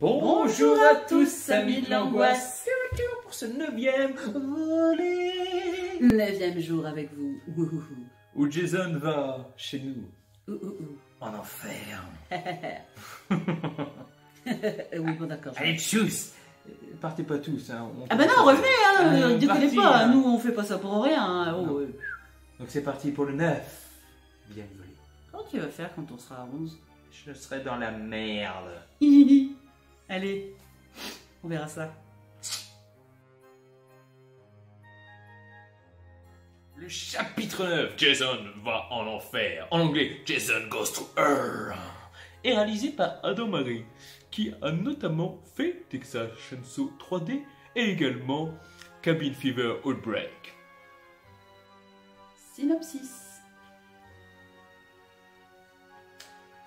Bonjour à tous, amis de l'angoisse. Pour ce 9e volet. 9e jour avec vous. Où Jason va chez nous. En enfer. Oui, bon, d'accord. Allez, tchuss. Partez pas tous. Hein. Ah bah non, revenez, hein. Déconnez pas. Hein. Nous, on fait pas ça pour rien. Hein. Oh, Donc c'est parti pour le 9. Bien volé. Comment tu vas faire quand on sera à 11? Je serai dans la merde. Allez, on verra ça. Le chapitre 9, Jason va en enfer. En anglais, Jason goes to hell. Est réalisé par Adam Marie, qui a notamment fait Texas Chainsaw 3D et également Cabin Fever Outbreak. Synopsis.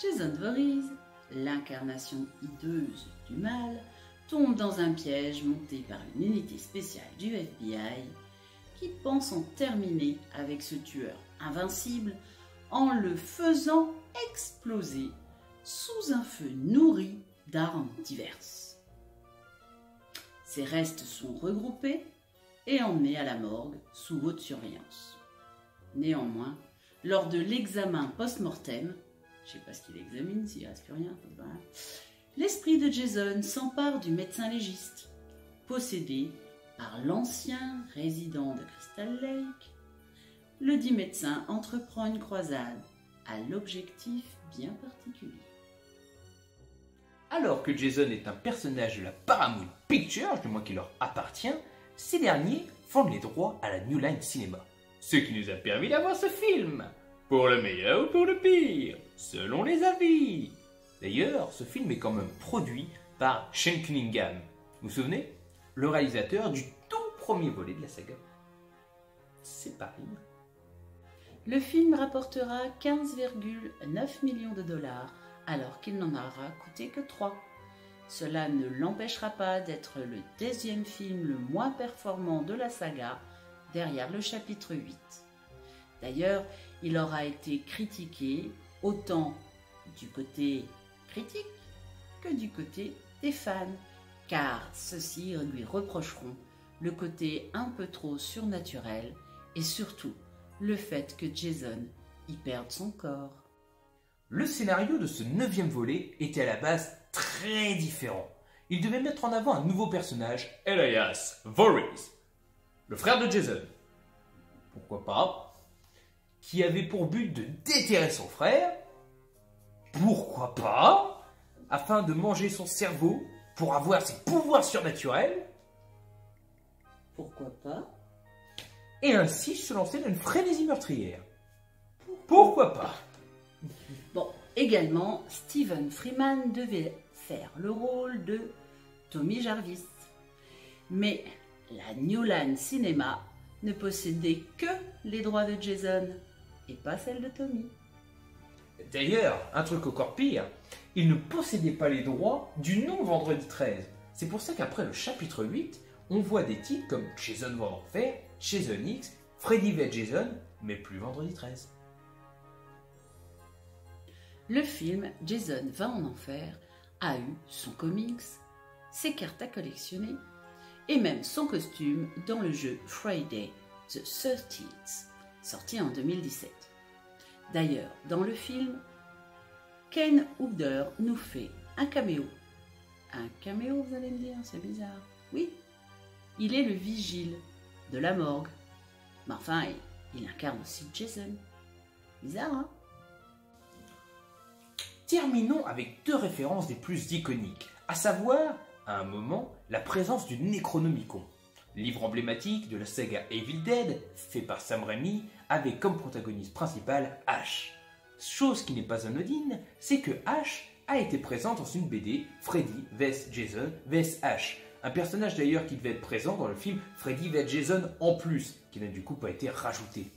Jason Voorhees, l'incarnation hideuse du mal, tombe dans un piège monté par une unité spéciale du FBI qui pense en terminer avec ce tueur invincible en le faisant exploser sous un feu nourri d'armes diverses. Ses restes sont regroupés et emmenés à la morgue sous haute surveillance. Néanmoins, lors de l'examen post-mortem, je ne sais pas ce qu'il examine, s'il ne reste plus rien, l'esprit de Jason s'empare du médecin légiste, possédé par l'ancien résident de Crystal Lake. Le dit médecin entreprend une croisade à l'objectif bien particulier. Alors que Jason est un personnage de la Paramount Pictures, du moins qui leur appartient, ces derniers fondent les droits à la New Line Cinema. Ce qui nous a permis d'avoir ce film. Pour le meilleur ou pour le pire, selon les avis. D'ailleurs, ce film est quand même produit par Shane Cunningham. Vous vous souvenez? Le réalisateur du tout premier volet de la saga. C'est pas rien. Le film rapportera 15,9 millions de dollars alors qu'il n'en aura coûté que 3. Cela ne l'empêchera pas d'être le 10e film le moins performant de la saga, derrière le chapitre 8. D'ailleurs, il aura été critiqué autant du côté critique que du côté des fans, car ceux-ci lui reprocheront le côté un peu trop surnaturel et surtout le fait que Jason y perde son corps. Le scénario de ce 9e volet était à la base très différent. Il devait mettre en avant un nouveau personnage, Elias Voorhees, le frère de Jason. Pourquoi pas? Qui avait pour but de déterrer son frère. Pourquoi pas? Afin de manger son cerveau pour avoir ses pouvoirs surnaturels. Pourquoi pas? Et ainsi se lancer dans une frénésie meurtrière. Pourquoi pas? Bon, également, Stephen Freeman devait faire le rôle de Tommy Jarvis. Mais la New Line Cinema ne possédait que les droits de Jason et pas celle de Tommy. D'ailleurs, un truc encore pire, il ne possédait pas les droits du nom Vendredi 13. C'est pour ça qu'après le chapitre 8, on voit des titres comme Jason va en enfer, Jason X, Freddy vs Jason, mais plus Vendredi 13. Le film Jason va en enfer a eu son comics, ses cartes à collectionner et même son costume dans le jeu Friday the 13th, sorti en 2017. D'ailleurs, dans le film, Ken Hooder nous fait un caméo. Un caméo, vous allez me dire, c'est bizarre. Oui, il est le vigile de la morgue. Mais enfin, il incarne aussi Jason. Bizarre, hein? Terminons avec deux références des plus iconiques, à savoir, à un moment, la présence du Necronomicon, livre emblématique de la saga Evil Dead, fait par Sam Raimi, avec comme protagoniste principal Ash. Chose qui n'est pas anodine, c'est que Ash a été présent dans une BD Freddy vs Jason vs Ash, un personnage d'ailleurs qui devait être présent dans le film Freddy vs Jason en plus, qui n'a du coup pas été rajouté.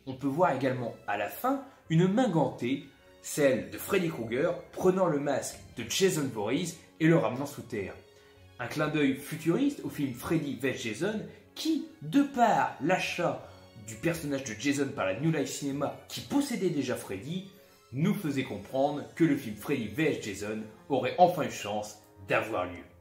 On peut voir également à la fin une main gantée, celle de Freddy Krueger prenant le masque de Jason Voorhees et le ramenant sous terre. Un clin d'œil futuriste au film Freddy vs Jason qui, de par l'achat du personnage de Jason par la New Line Cinema qui possédait déjà Freddy, nous faisait comprendre que le film Freddy vs Jason aurait enfin une chance d'avoir lieu.